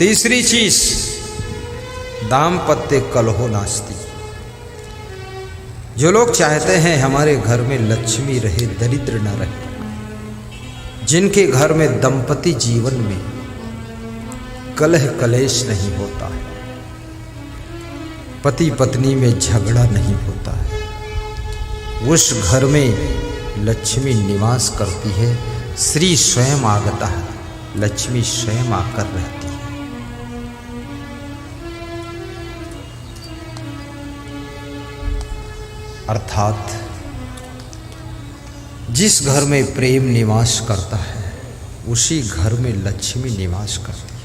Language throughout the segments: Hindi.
तीसरी चीज, दाम्पत्य कलहो नास्ति। जो लोग चाहते हैं हमारे घर में लक्ष्मी रहे, दरिद्र न रहे, जिनके घर में दंपति जीवन में कलह कलेश नहीं होता है, पति पत्नी में झगड़ा नहीं होता है, उस घर में लक्ष्मी निवास करती है। श्री स्वयं आगता है, लक्ष्मी स्वयं आकर रहती है। अर्थात जिस घर में प्रेम निवास करता है उसी घर में लक्ष्मी निवास करती है।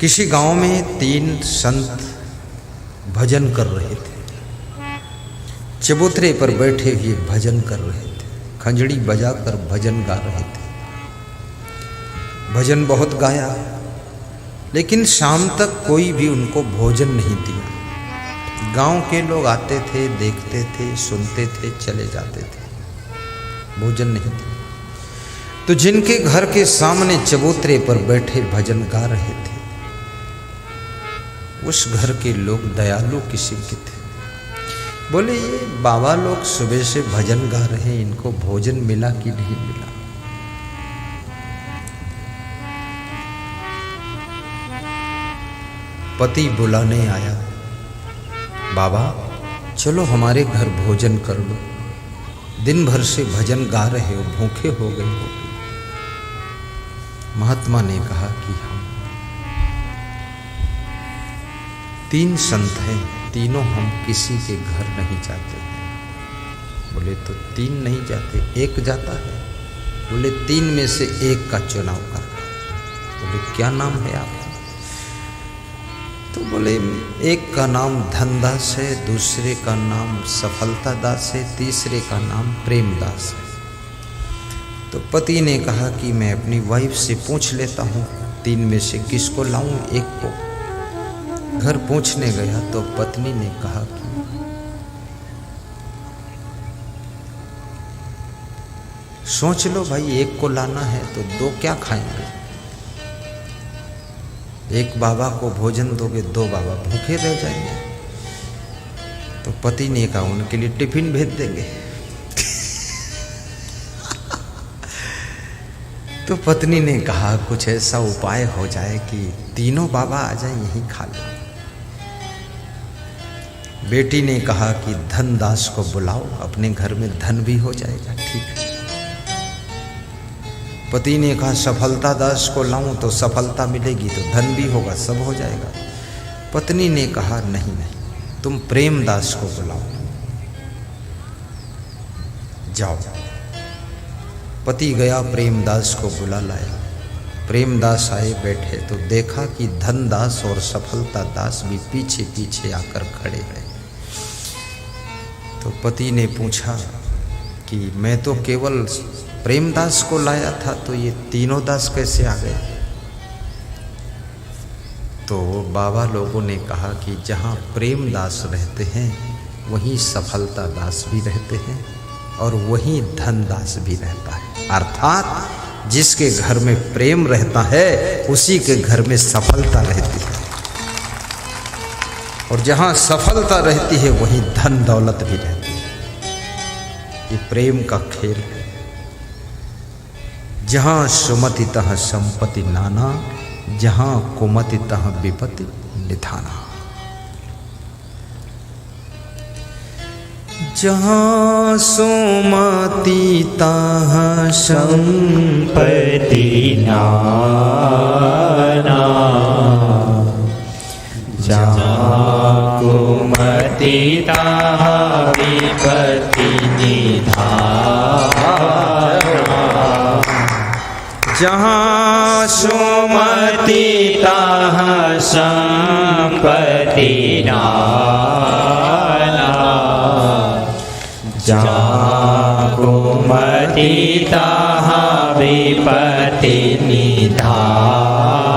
किसी गांव में 3 संत भजन कर रहे थे, चबूतरे पर बैठे हुए भजन कर रहे थे, खंजड़ी बजाकर भजन गा रहे थे। भजन बहुत गाया, लेकिन शाम तक कोई भी उनको भोजन नहीं दिया। गांव के लोग आते थे, देखते थे, सुनते थे, चले जाते थे, भोजन नहीं दिया। तो जिनके घर के सामने चबूतरे पर बैठे भजन गा रहे थे, उस घर के लोग दयालु किस्म के थे। बोले, ये बाबा लोग सुबह से भजन गा रहे हैं, इनको भोजन मिला कि नहीं मिला? पति बुलाने आया, बाबा चलो हमारे घर भोजन कर लो, दिन भर से भजन गा रहे हो, भूखे हो गए हो। महात्मा ने कहा कि हम 3 संत हैं, तीनों हम किसी के घर नहीं जाते हैं। बोले, तो 3 नहीं जाते, 1 जाता है? बोले, 3 में से 1 का चुनाव कर। बोले, क्या नाम है आपका? तो बोले, एक का नाम धनदास है, दूसरे का नाम सफलता दास है, तीसरे का नाम प्रेमदास है। तो पति ने कहा कि मैं अपनी वाइफ से पूछ लेता हूँ 3 में से किसको लाऊं, 1 को। घर पूछने गया तो पत्नी ने कहा कि सोच लो भाई, 1 को लाना है तो 2 क्या खाएंगे? 1 बाबा को भोजन दोगे, 2 बाबा भूखे रह जाएंगे। तो पति ने कहा उनके लिए टिफिन भेज देंगे। तो पत्नी ने कहा कुछ ऐसा उपाय हो जाए कि तीनों बाबा आ जाए, यहीं खा लो। बेटी ने कहा कि धनदास को बुलाओ, अपने घर में धन भी हो जाएगा। ठीक है। पति ने कहा सफलता दास को लाऊं तो सफलता मिलेगी, तो धन भी होगा, सब हो जाएगा। पत्नी ने कहा नहीं नहीं, तुम प्रेमदास को बुलाओ, जाओ। पति गया, प्रेमदास को बुला लाया। प्रेमदास आए, बैठे तो देखा कि धनदास और सफलता दास भी पीछे पीछे आकर खड़े हैं। तो पति ने पूछा कि मैं तो केवल प्रेमदास को लाया था, तो ये तीनों दास कैसे आ गए? तो बाबा लोगों ने कहा कि जहाँ प्रेमदास रहते हैं वहीं सफलता दास भी रहते हैं और वहीं धनदास भी रहता है। अर्थात जिसके घर में प्रेम रहता है उसी के घर में सफलता रहती है, और जहाँ सफलता रहती है वहीं धन दौलत भी रहती है। ये प्रेम का खेल है। जहाँ सुमति तह संपत्ति नाना, जहाँ कुमति तह विपत्ति निधाना। जहाँ सुमति तह संपत्ति नाना, जहाँ कुमति तह विपत्ति निधाना। जहाँ सुमति तह संपत्ति नाना, जहाँ कुमति तह विपत्ति निधाना।